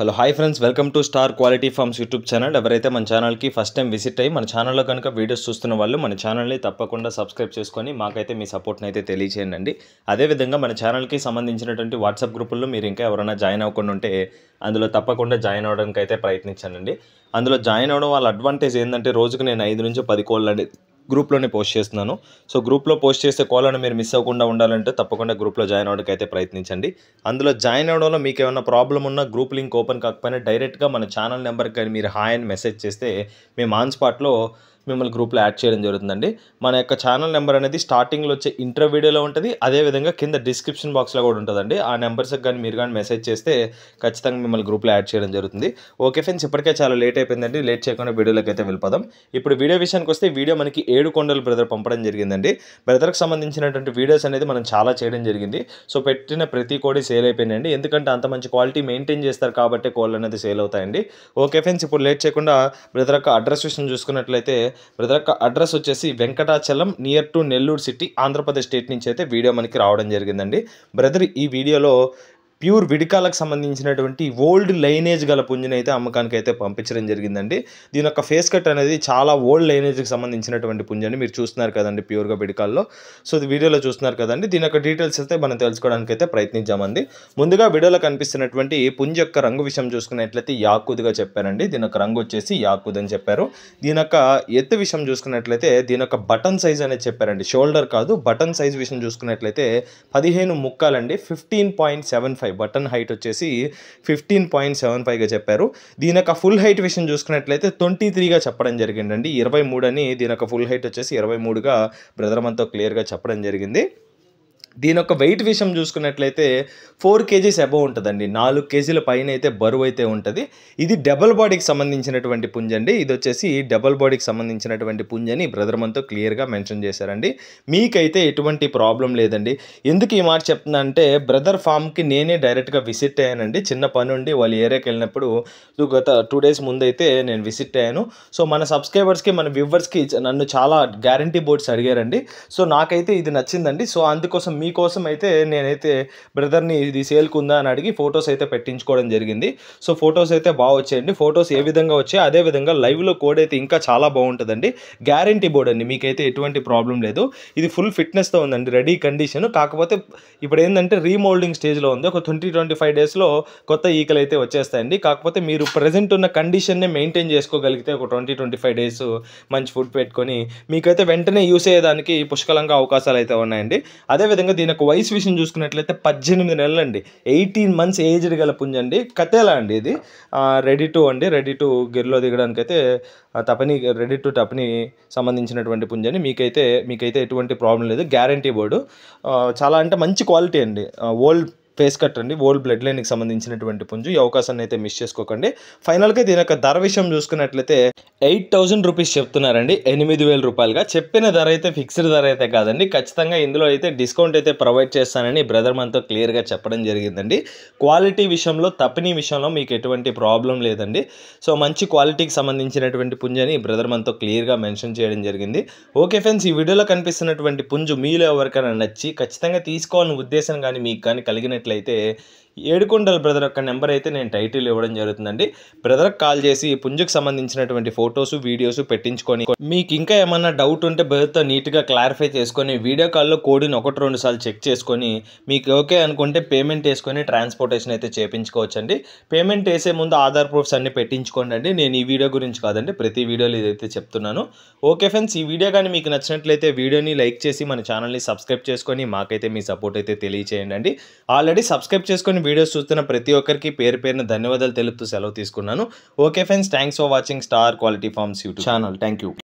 Hello hi friends, welcome to star quality forms YouTube channel. ఎవరైతే మన ఛానల్కి first time visit అయ్యి మన ఛానల్లో కనుక వీడియోస్ చూస్తున్న వాళ్ళు మన ఛానల్ని తప్పకుండా సబ్స్క్రైబ్ చేసుకొని మాకైతే మీ సపోర్ట్ని అయితే తెలియచేయండి. అదేవిధంగా మన ఛానల్కి సంబంధించినటువంటి వాట్సాప్ గ్రూపుల్లో మీరు ఇంకా ఎవరైనా జాయిన్ అవ్వకుండా ఉంటే అందులో తప్పకుండా జాయిన్ అవ్వడానికి అయితే ప్రయత్నించండి. అందులో జాయిన్ అవ్వడం వాళ్ళ అడ్వాంటేజ్ ఏంటంటే రోజుకు నేను 5 నుంచి 10 కాల్ గ్రూప్లోనే పోస్ట్ చేస్తున్నాను. సో గ్రూప్లో పోస్ట్ చేసే కాల్ని మీరు మిస్ అవ్వకుండా ఉండాలంటే తప్పకుండా గ్రూప్లో జాయిన్ అవ్వడానికి అయితే ప్రయత్నించండి. అందులో జాయిన్ అవ్వడంలో మీకు ఏమైనా ప్రాబ్లం ఉన్నా గ్రూప్ లింక్ ఓపెన్ కాకపోయినా డైరెక్ట్గా మన ఛానల్ నెంబర్కి కానీ మీరు హాయ్ అని మెసేజ్ చేస్తే మేము ఆన్ స్పాట్లో మిమ్మల్ని గ్రూప్లో యాడ్ చేయడం జరుగుతుందండి. మన యొక్క ఛానల్ నెంబర్ అనేది స్టార్టింగ్లో వచ్చే ఇంట్రో వీడియోలో ఉంటుంది, అదేవిధంగా కింద డిస్క్రిప్షన్ బాక్స్లో కూడా ఉంటుందండి. ఆ నెంబర్స్కి కానీ మీరు కానీ మెసేజ్ చేస్తే ఖచ్చితంగా మిమ్మల్ని గ్రూప్లో యాడ్ చేయడం జరుగుతుంది. ఓకే ఫ్రెండ్స్, ఇప్పటికే చాలా లేట్ అయిపోయిందండి. లేట్ చేయకుండా వీడియోలోకి అయితే వెళ్ళిపోదాం. ఇప్పుడు వీడియో విషయానికి వస్తే వీడియో మనకి 7 కొండల బ్రదర్ పంపడం జరిగిందండి. బ్రదర్కి సంబంధించినటువంటి వీడియోస్ అనేది మనం చాలా చేయడం జరిగింది. సో పెట్టిన ప్రతి కోడి సేల్ అయిపోయినాయండి. ఎందుకంటే అంత మంచి క్వాలిటీ మెయింటైన్ చేస్తారు కాబట్టి కోళ్ళు అనేది సేల్ అవుతాయండి. ఓకే ఫ్రెండ్స్, ఇప్పుడు లేట్ చేయకుండా బ్రదర్ యొక్క అడ్రస్ విషయం చూసుకున్నట్లయితే బ్రదర్ యొక్క అడ్రస్ వచ్చేసి Venkatachalam near to Nellore city, Andhra Pradesh state నుంచి అయితే వీడియో మనకి రావడం జరిగిందండి. బ్రదర్ ఈ వీడియోలో ప్యూర్ విడికాలకు సంబంధించినటువంటి ఓల్డ్ లైనేజ్ గల పుంజుని అయితే అమ్మకానికి అయితే పంపించడం జరిగిందండి. దీని యొక్క ఫేస్ కట్ అనేది చాలా ఓల్డ్ లైనేజ్కి సంబంధించినటువంటి పుంజని మీరు చూస్తున్నారు కదండి, ప్యూర్గా విడికాల్లో. సో ఇది వీడియోలో చూస్తున్నారు కదండి. దీని యొక్క డీటెయిల్స్ అయితే మనం తెలుసుకోవడానికి అయితే ప్రయత్నించామండి. ముందుగా వీడియోలో కనిపిస్తున్నటువంటి పుంజు యొక్క రంగు విషయం చూసుకున్నట్లయితే యాకుద్గా చెప్పారండి. దీని యొక్క రంగు వచ్చేసి యాకుద్ అని చెప్పారు. దీని యొక్క ఎత్తు విషయం చూసుకున్నట్లయితే దీని యొక్క బటన్ సైజ్ అనేది చెప్పారండి, షోల్డర్ కాదు. బటన్ సైజ్ విషయం చూసుకున్నట్లయితే 15 ముక్కాలండి, 15.75. బటన్ హైట్ వచ్చేసి 15.75గా చెప్పారు. దీని యొక్క ఫుల్ హైట్ విషయం చూసుకున్నట్లయితే 23గా చెప్పడం జరిగిందండి. 23 అని దీని యొక్క ఫుల్ హైట్ వచ్చేసి 23గా బ్రదర్ మనతో క్లియర్గా చెప్పడం జరిగింది. దీని యొక్క వెయిట్ విషయం చూసుకున్నట్లయితే 4 kgs అబవ్ ఉంటుందండి. 4 kgల పైన అయితే బరువు అయితే ఉంటుంది. ఇది డబల్ బాడీకి సంబంధించినటువంటి పుంజండి. ఇది వచ్చేసి డబల్ బాడీకి సంబంధించినటువంటి పుంజని బ్రదర్ మనతో క్లియర్గా మెన్షన్ చేశారండి. మీకైతే ఎటువంటి ప్రాబ్లం లేదండి. ఎందుకు ఈ మాట చెప్తున్నా అంటే బ్రదర్ ఫామ్కి నేనే డైరెక్ట్గా విజిట్ అయ్యానండి. చిన్న పని ఉండి వాళ్ళు ఏరియాకి వెళ్ళినప్పుడు గత 2 days ముందైతే నేను విజిట్ అయ్యాను. సో మన సబ్స్క్రైబర్స్కి మన వ్యూవర్స్కి నన్ను చాలా గ్యారంటీ బోర్డ్స్ అడిగారండి. సో నాకైతే ఇది నచ్చిందండి. సో అందుకోసం మీకోసం అయితే నేనైతే బ్రదర్ని ఇది సేల్కి ఉందా అని అడిగి ఫొటోస్ అయితే పెట్టించుకోవడం జరిగింది. సో ఫొటోస్ అయితే బాగా వచ్చాయండి. ఫొటోస్ ఏ విధంగా వచ్చాయి అదేవిధంగా లైవ్లో కోడ్ అయితే ఇంకా చాలా బాగుంటుందండి. గ్యారంటీ బోర్డ్ అండి, మీకైతే ఎటువంటి ప్రాబ్లం లేదు. ఇది ఫుల్ ఫిట్నెస్తో ఉందండి, రెడీ కండిషన్. కాకపోతే ఇప్పుడు ఏంటంటే రీమోల్డింగ్ స్టేజ్లో ఉంది. ఒక 20-25 డేస్లో కొత్త ఈకలు అయితే వచ్చేస్తాయండి. కాకపోతే మీరు ప్రజెంట్ ఉన్న కండిషన్నే మెయింటైన్ చేసుకోగలిగితే ఒక 20-25 డేస్ మంచి ఫుడ్ పెట్టుకొని మీకైతే వెంటనే యూస్ అయ్యేదానికి పుష్కలంగా అవకాశాలు అయితే ఉన్నాయండి. అదేవిధంగా దీని యొక్క వయసు విషయం చూసుకున్నట్లయితే 18 నెలలు అండి, 18 months ఏజ్డ్ గల పుంజండి. కతేలా అండి ఇది, రెడీ టు గిర్లో దిగడానికి అయితే తపని రెడీ టు టపని సంబంధించినటువంటి పుంజని. మీకైతే ఎటువంటి ప్రాబ్లం లేదు. గ్యారంటీ బోర్డు చాలా అంటే మంచి క్వాలిటీ అండి. ఓల్డ్ ఫేస్ కట్ అండి, ఓల్డ్ బ్లడ్ లైన్కి సంబంధించినటువంటి పుంజు. ఈ అవకాశాన్ని అయితే మిస్ చేసుకోకండి. ఫైనల్గా దీని యొక్క ధర విషయం చూసుకున్నట్లయితే 8,000 రూపీస్ చెప్తున్నారండి, 8,000 రూపాయలుగా. చెప్పిన ధర అయితే ఫిక్స్డ్ ధర అయితే కాదండి. ఖచ్చితంగా ఇందులో అయితే డిస్కౌంట్ అయితే ప్రొవైడ్ చేస్తానని బ్రదర్ మనతో క్లియర్గా చెప్పడం జరిగిందండి. క్వాలిటీ విషయంలో తపినీ విషయంలో మీకు ఎటువంటి ప్రాబ్లం లేదండి. సో మంచి క్వాలిటీకి సంబంధించినటువంటి పుంజని బ్రదర్ మనతో క్లియర్గా మెన్షన్ చేయడం జరిగింది. ఓకే ఫ్రెండ్స్, ఈ వీడియోలో కనిపిస్తున్నటువంటి పుంజు మీలో ఎవరికైనా నచ్చి ఖచ్చితంగా తీసుకోవాలని ఉద్దేశం కానీ మీకు కానీ కలిగినట్లయితే ఏడుకొండల బ్రదర్ యొక్క నెంబర్ అయితే నేను టైటిల్ ఇవ్వడం జరుగుతుందండి. బ్రదర్కి కాల్ చేసి పుంజుకు సంబంధించినటువంటి ఫొటోస్ వీడియోస్ పెట్టించుకొని మీకు ఇంకా ఏమన్నా డౌట్ ఉంటే బ్రదర్తో నీట్గా క్లారిఫై చేసుకొని వీడియో కాల్లో కోడ్ని 1-2 సార్లు చెక్ చేసుకొని మీకు ఓకే అనుకుంటే పేమెంట్ వేసుకొని ట్రాన్స్పోర్టేషన్ అయితే చేయించుకోవచ్చండి. పేమెంట్ వేసే ముందు ఆధార్ ప్రూఫ్స్ అన్ని పెట్టించుకోండి అండి. నేను ఈ వీడియో గురించి కాదండి, ప్రతి వీడియోలో ఇదైతే చెప్తున్నాను. ఓకే ఫ్రెండ్స్, ఈ వీడియో కానీ మీకు నచ్చినట్లయితే వీడియోని లైక్ చేసి మన ఛానల్ని సబ్స్క్రైబ్ చేసుకొని మాకైతే మీ సపోర్ట్ అయితే తెలియచేయండి అండి. ఆల్రెడీ సబ్స్క్రైబ్ చేసుకొని వీడియోస్ చూస్తున్న ప్రతి ఒక్కరికి పేరు పేరున ధన్యవాదాలు తెలుపుతూ సెలవు తీసుకున్నాను. Okay friends, thanks for watching star quality forms YouTube channel. Thank you.